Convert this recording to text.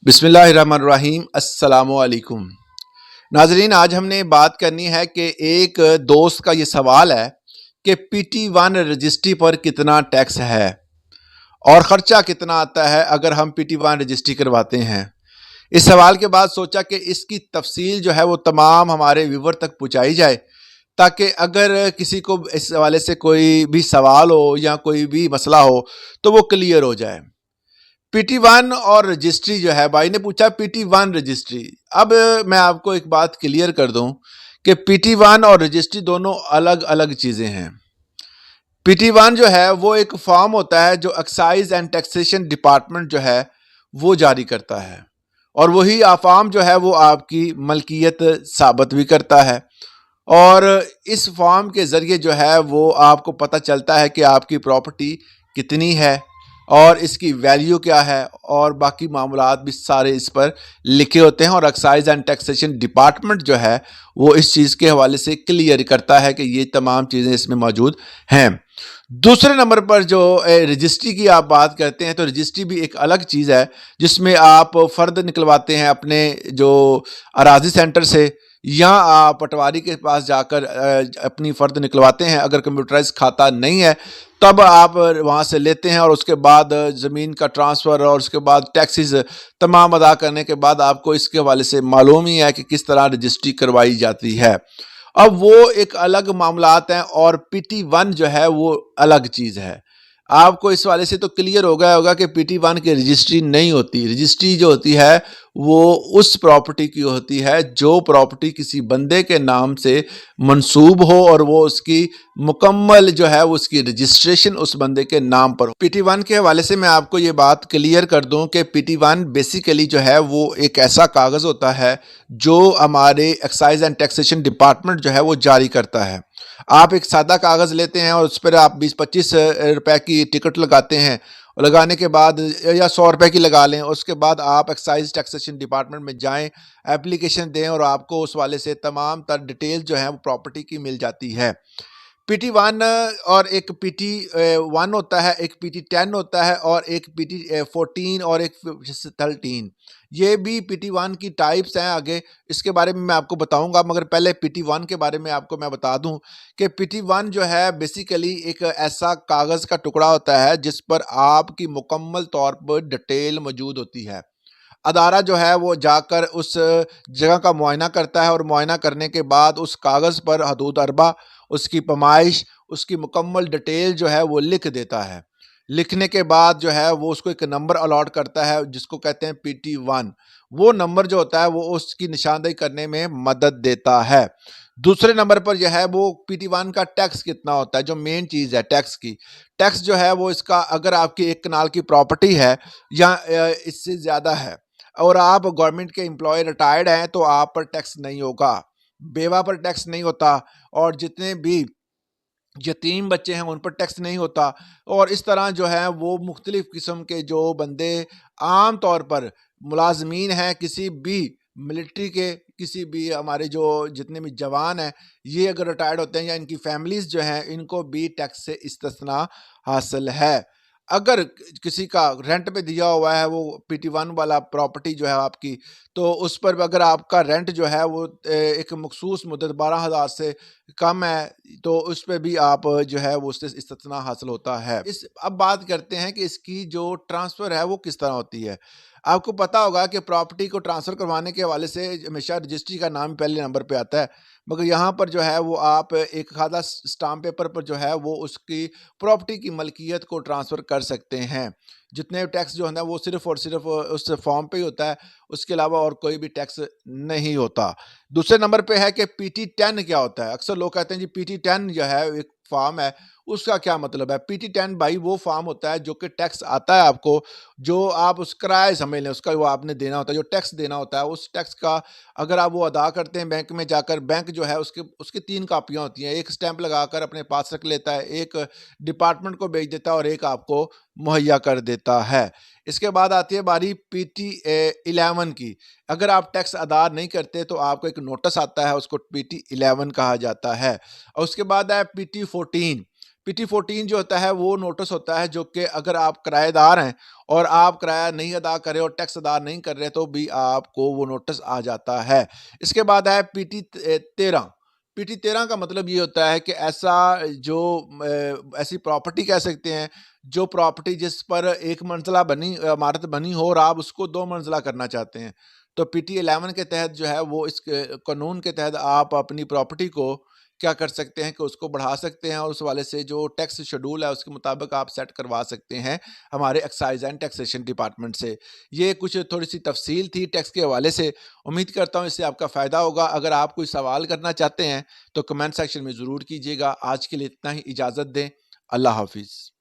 बिस्मिल्लाहिर्रहमानिर्रहीम अस्सलामुअलैकुम। नाजरीन, आज हमने बात करनी है कि एक दोस्त का ये सवाल है कि PT1 रजिस्ट्री पर कितना टैक्स है और ख़र्चा कितना आता है अगर हम PT1 रजिस्ट्री करवाते हैं। इस सवाल के बाद सोचा कि इसकी तफसील जो है वो तमाम हमारे व्यूवर तक पहुँचाई जाए, ताकि अगर किसी को इस हवाले से कोई भी सवाल हो या कोई भी मसला हो तो वो क्लियर हो जाए। PT1 और रजिस्ट्री जो है, भाई ने पूछा PT1 रजिस्ट्री। अब मैं आपको एक बात क्लियर कर दूं कि PT1 और रजिस्ट्री दोनों अलग अलग चीज़ें हैं। PT1 जो है वो एक फॉर्म होता है जो एक्साइज एंड टैक्सेशन डिपार्टमेंट जो है वो जारी करता है, और वही फॉर्म जो है वो आपकी मलकियत साबित भी करता है। और इस फॉर्म के ज़रिए जो है वो आपको पता चलता है कि आपकी प्रॉपर्टी कितनी है और इसकी वैल्यू क्या है, और बाकी मामलात भी सारे इस पर लिखे होते हैं। और एक्साइज एंड टैक्सेशन डिपार्टमेंट जो है वो इस चीज़ के हवाले से क्लियर करता है कि ये तमाम चीज़ें इसमें मौजूद हैं। दूसरे नंबर पर जो रजिस्ट्री की आप बात करते हैं, तो रजिस्ट्री भी एक अलग चीज़ है जिसमें आप फ़र्द निकलवाते हैं अपने जो अराजी सेंटर से, या आप पटवारी के पास जाकर अपनी फ़र्द निकलवाते हैं। अगर कंप्यूटराइज खाता नहीं है तब आप वहाँ से लेते हैं, और उसके बाद ज़मीन का ट्रांसफ़र और उसके बाद टैक्सेस तमाम अदा करने के बाद आपको इसके हवाले से मालूम ही है कि किस तरह रजिस्ट्री करवाई जाती है। अब वो एक अलग मामलात हैं, और PT1 जो है वो अलग चीज़ है। आपको इस वाले से तो क्लियर हो गया होगा कि PT1 की रजिस्ट्री नहीं होती। रजिस्ट्री जो होती है वो उस प्रॉपर्टी की होती है जो प्रॉपर्टी किसी बंदे के नाम से मंसूब हो, और वो उसकी मुकम्मल जो है वो उसकी रजिस्ट्रेशन उस बंदे के नाम पर हो। PT1 के हवाले से मैं आपको ये बात क्लियर कर दूं कि PT1 बेसिकली जो है वो एक ऐसा कागज़ होता है जो हमारे एक्साइज एंड टैक्सेशन डिपार्टमेंट जो है वो जारी करता है। आप एक सादा कागज़ लेते हैं और उस पर आप 20-25 रुपए की टिकट लगाते हैं, और लगाने के बाद या 100 रुपए की लगा लें, उसके बाद आप एक्साइज टैक्सेशन डिपार्टमेंट में जाएं, एप्लीकेशन दें, और आपको उस वाले से तमाम तर डिटेल जो है वो प्रॉपर्टी की मिल जाती है। PT1 और एक PT1 होता है, एक PT10 होता है, और एक PT14 और एक 13। ये भी PT1 की टाइप्स हैं। आगे इसके बारे में मैं आपको बताऊंगा, मगर पहले PT1 के बारे में आपको मैं बता दूं कि PT1 जो है बेसिकली एक ऐसा कागज़ का टुकड़ा होता है जिस पर आपकी मुकम्मल तौर पर डिटेल मौजूद होती है। अदारा जो है वो जाकर उस जगह का मुआयना करता है, और मुआयना करने के बाद उस कागज़ पर हदूद अरबा, उसकी पैमाइश, उसकी मुकम्मल डिटेल जो है वो लिख देता है। लिखने के बाद जो है वो उसको एक नंबर अलॉट करता है जिसको कहते हैं PT1। वो नंबर जो होता है वो उसकी निशानदेही करने में मदद देता है। दूसरे नंबर पर जो है वो PT1 का टैक्स कितना होता है, जो मेन चीज़ है टैक्स की। टैक्स जो है वो इसका, अगर आपकी 1 कनाल की प्रॉपर्टी है या इससे ज़्यादा है, और आप गवर्नमेंट के एम्प्लॉय रिटायर्ड हैं, तो आप पर टैक्स नहीं होगा। बेवा पर टैक्स नहीं होता, और जितने भी यतीम बच्चे हैं उन पर टैक्स नहीं होता। और इस तरह जो है वो मुख्तलिफ किस्म के जो बंदे आम तौर पर मुलाजमीन हैं, किसी भी मिलिट्री के, किसी भी हमारे जो जितने भी जवान हैं, ये अगर रिटायर्ड होते हैं या इनकी फैमिलीज़ जो हैं, इनको भी टैक्स से इस्तिस्ना हासिल है। अगर किसी का रेंट पे दिया हुआ है वो PT1 वाला प्रॉपर्टी जो है आपकी, तो उस पर अगर आपका रेंट जो है वो एक मखसूस मुद्दत 12,000 से कम है, तो उस पे भी आप जो है वो उससे इस्तिस्ना हासिल होता है। अब बात करते हैं कि इसकी जो ट्रांसफ़र है वो किस तरह होती है। आपको पता होगा कि प्रॉपर्टी को ट्रांसफ़र करवाने के हवाले से हमेशा रजिस्ट्री का नाम पहले नंबर पे आता है, मगर यहाँ पर जो है वो आप एक खादा स्टाम्प पेपर पर जो है वो उसकी प्रॉपर्टी की मलकियत को ट्रांसफ़र कर सकते हैं। जितने टैक्स जो है ना वो सिर्फ़ और सिर्फ़ उस फॉर्म पे ही होता है, उसके अलावा और कोई भी टैक्स नहीं होता। दूसरे नंबर पे है कि PT10 क्या होता है। अक्सर लोग कहते हैं जी PT10 जो है एक फॉर्म है, उसका क्या मतलब है? PT10 भाई वो फॉर्म होता है जो कि टैक्स आता है आपको, जो आप उस किराए समझ लें, उसका वो आपने देना होता है, जो टैक्स देना होता है, उस टैक्स का अगर आप वो अदा करते हैं बैंक में जाकर, बैंक जो है उसके उसकी 3 कापियाँ होती हैं। एक स्टैंप लगाकर अपने पास रख लेता है, एक डिपार्टमेंट को भेज देता है, और एक आपको मुहैया कर देता है। इसके बाद आती है बारी PT11 की। अगर आप टैक्स अदा नहीं करते तो आपको एक नोटिस आता है, उसको PT11 कहा जाता है। और उसके बाद है PT14। पीटी 14 जो होता है वो नोटिस होता है जो कि अगर आप किराएदार हैं और आप किराया नहीं अदा कर रहे और टैक्स अदा नहीं कर रहे तो भी आपको वो नोटिस आ जाता है। इसके बाद है पीटी 13। पीटी 13 का मतलब ये होता है कि ऐसा जो ऐसी प्रॉपर्टी कह सकते हैं, जो प्रॉपर्टी जिस पर एक मंजिला इमारत बनी हो और आप उसको 2 मंजिला करना चाहते हैं। तो पीटी 11 के तहत जो है वो इस कानून के तहत आप अपनी प्रॉपर्टी को क्या कर सकते हैं कि उसको बढ़ा सकते हैं और उस वाले से जो टैक्स शेड्यूल है उसके मुताबिक आप सेट करवा सकते हैं हमारे एक्साइज एंड टैक्सेशन डिपार्टमेंट से। ये कुछ थोड़ी-सी तफसील थी टैक्स के हवाले से। उम्मीद करता हूँ इससे आपका फ़ायदा होगा। अगर आप कोई सवाल करना चाहते हैं तो कमेंट सेक्शन में ज़रूर कीजिएगा। आज के लिए इतना ही, इजाज़त दें। अल्लाह हाफ़िज़।